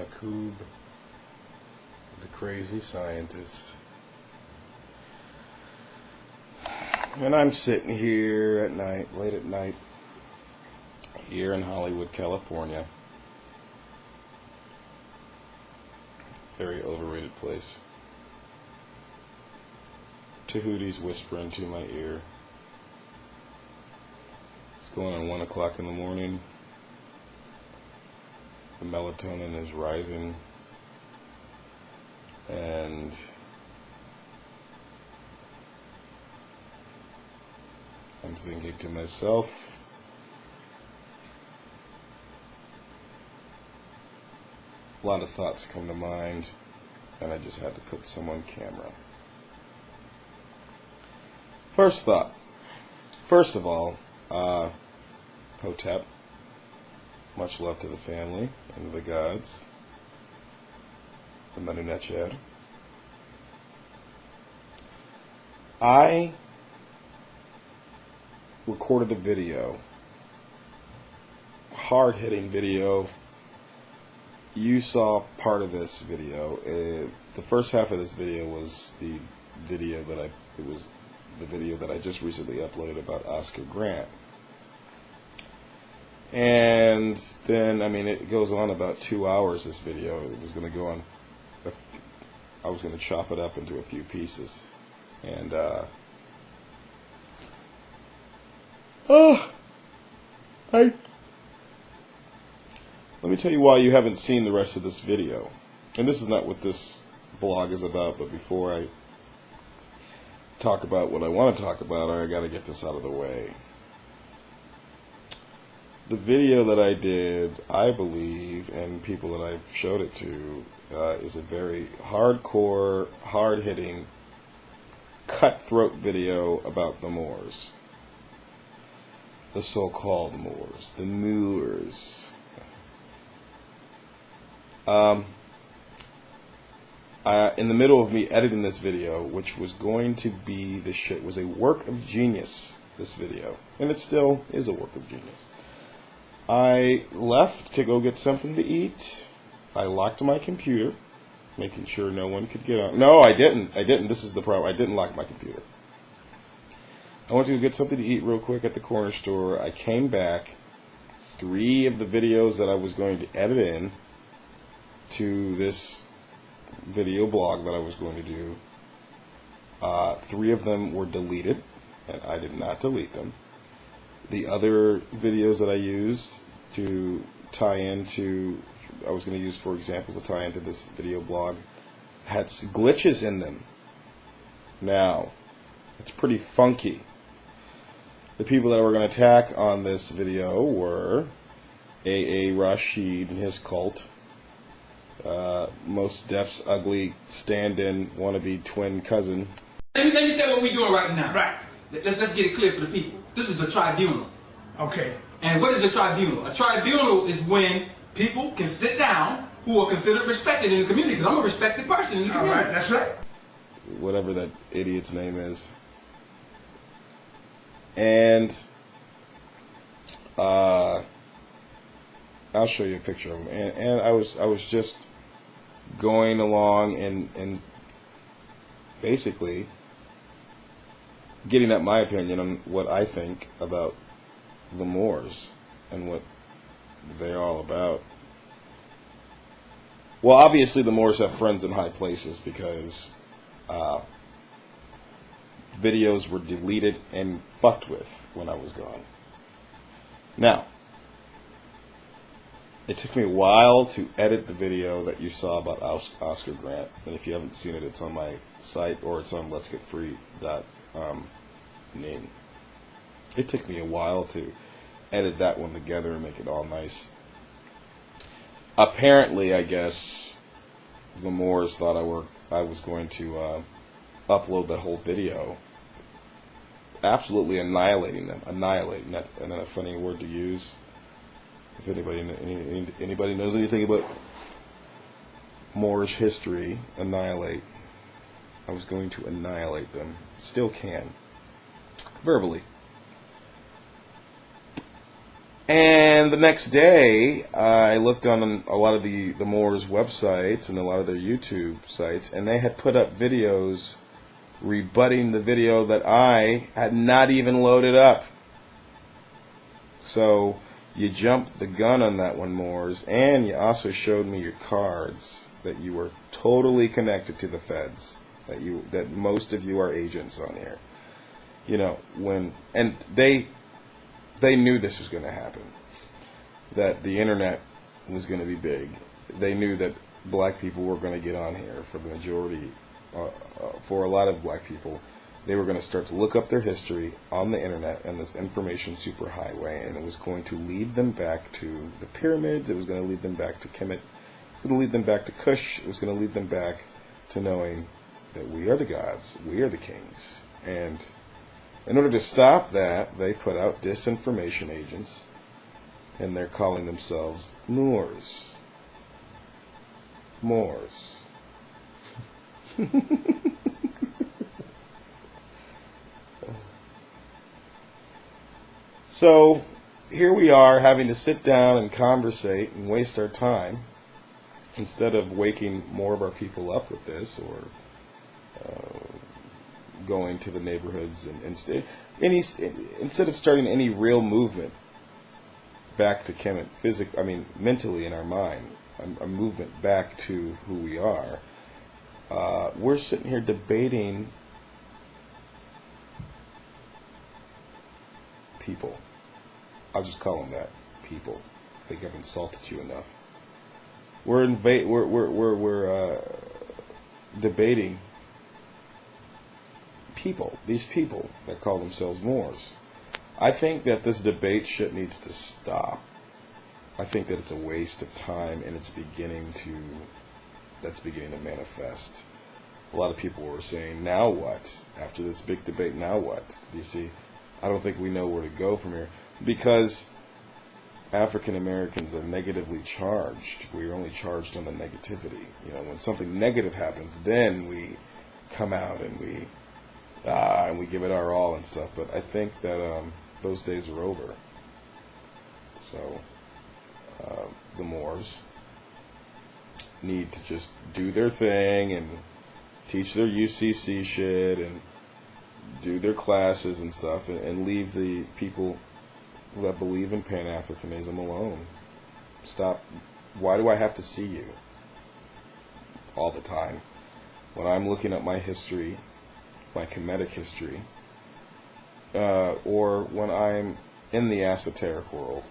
Yaqub, the crazy scientist. And I'm sitting here at night, late at night, here in Hollywood, California. Very overrated place. Tahuti's whispering to my ear. It's going on 1 o'clock in the morning. The melatonin is rising. And I'm thinking to myself, a lot of thoughts come to mind, and I just had to put some on camera. First thought. First of all, Hotep. Much love to the family and the gods. The Manu Necher. I recorded a video. Hard-hitting video. You saw part of this video. The first half of this video was the video that I just recently uploaded about Oscar Grant. And then, it goes on about 2 hours, this video. It was going to go on, I was going to chop it up into a few pieces. And, let me tell you why you haven't seen the rest of this video. And this is not what this blog is about, but before I talk about what I want to talk about, I got to get this out of the way. The video that I did, I believe, and people that I've showed it to, is a very hardcore, hard-hitting, cutthroat video about the Moors. The so-called Moors. The Moors. In the middle of me editing this video, which was going to be the shit, was a work of genius, this video. And it still is a work of genius. I left to go get something to eat. I locked my computer, making sure no one could get on. No, I didn't. This is the problem. I didn't lock my computer. I went to go get something to eat real quick at the corner store. I came back. 3 of the videos that I was going to edit in to this video blog that I was going to do, 3 of them were deleted, and I did not delete them. The other videos that I used to tie into, I was going to use for examples to tie into this video blog, had glitches in them. Now, it's pretty funky. The people that were going to attack on this video were A.A. Rashid and his cult, Mos Def's ugly stand-in wannabe twin cousin. Let me say what we're doing right now. Right. Let's get it clear for the people. This is a tribunal. Okay. And what is a tribunal? A tribunal is when people can sit down who are considered respected in the community. Because I'm a respected person in the community. All right, that's right. Whatever that idiot's name is. And I'll show you a picture of him. And I was just going along and basically getting at my opinion on what I think about the Moors and what they're all about. Well, obviously the Moors have friends in high places because videos were deleted and fucked with when I was gone. Now, it took me a while to edit the video that you saw about Oscar Grant, and if you haven't seen it, it's on my site or it's on letsgetfree.net. It took me a while to edit that one together and make it all nice. Apparently, I guess the Moors thought I was going to upload that whole video, absolutely annihilating them. Annihilating, that, and then a funny word to use. If anybody knows anything about Moorish history, annihilate. I was going to annihilate them. Still can. Verbally. And then the next day, I looked on a lot of the Moors websites and a lot of their YouTube sites, and they had put up videos rebutting the video that I had not even loaded up. So you jumped the gun on that one, Moors, and you also showed me your cards that you were totally connected to the feds, that most of you are agents on here. You know, and they knew this was going to happen, that the internet was going to be big. They knew that black people were going to get on here. For the majority, for a lot of black people, they were going to start to look up their history on the internet and this information superhighway, and it was going to lead them back to the pyramids. It was going to lead them back to Kemet. It was going to lead them back to Kush. It was going to lead them back to knowing that we are the gods, we are the kings. And in order to stop that, they put out disinformation agents, and they're calling themselves Moors. Moors. So here we are having to sit down and conversate and waste our time instead of waking more of our people up with this, or going to the neighborhoods and instead of starting any real movement back to Kemet, mentally in our mind, a movement back to who we are. We're sitting here debating people. I'll just call them that, people. I think I've insulted you enough. We're debating people, these people that call themselves Moors. I think that this debate shit needs to stop. I think that it's a waste of time, and that's beginning to manifest. A lot of people were saying, now what? After this big debate, now what? Do you see? I don't think we know where to go from here, because African Americans are negatively charged. We're only charged on the negativity. You know, when something negative happens, then we come out and we give it our all and stuff. But I think that those days are over. So the Moors need to just do their thing and teach their UCC shit and do their classes and stuff, and leave the people that believe in Pan-Africanism alone. Stop. Why do I have to see you all the time when I'm looking at my history, my Kemetic history, or when I'm in the esoteric world,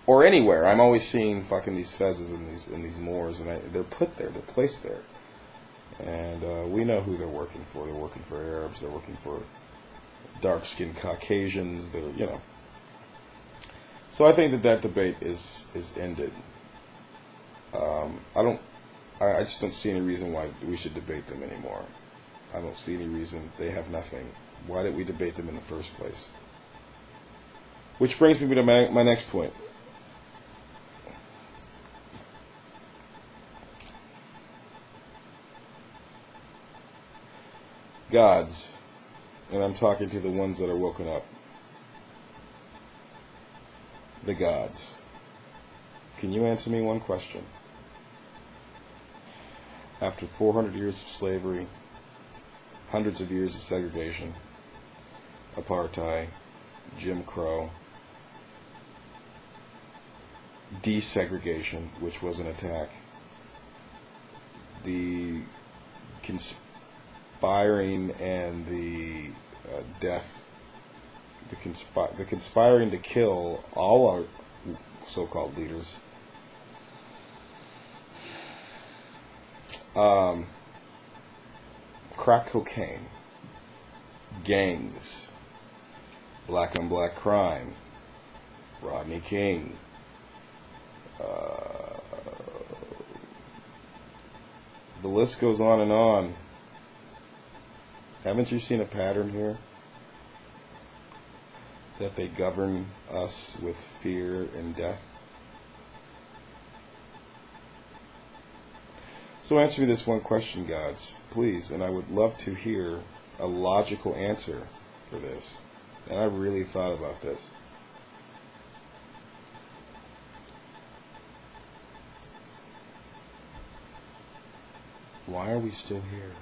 or anywhere? I'm always seeing fucking these fezzes and these Moors, and they're put there, they're placed there, and we know who they're working for. They're working for Arabs. They're working for dark-skinned Caucasians. They're, you know. So I think that debate is ended. I just don't see any reason why we should debate them anymore. I don't see any reason. They have nothing. Why did we debate them in the first place? Which brings me to my next point. Gods, and I'm talking to the ones that are woken up. The gods. Can you answer me one question? After 400 years of slavery, hundreds of years of segregation, apartheid, Jim Crow, desegregation, which was an attack, the conspiring and the death, the conspiring to kill all our so-called leaders, crack cocaine, gangs, black on black crime, Rodney King, the list goes on and on. Haven't you seen a pattern here? That they govern us with fear and death? So answer me this one question, gods, please, and I would love to hear a logical answer for this. And I really thought about this. Why are we still here?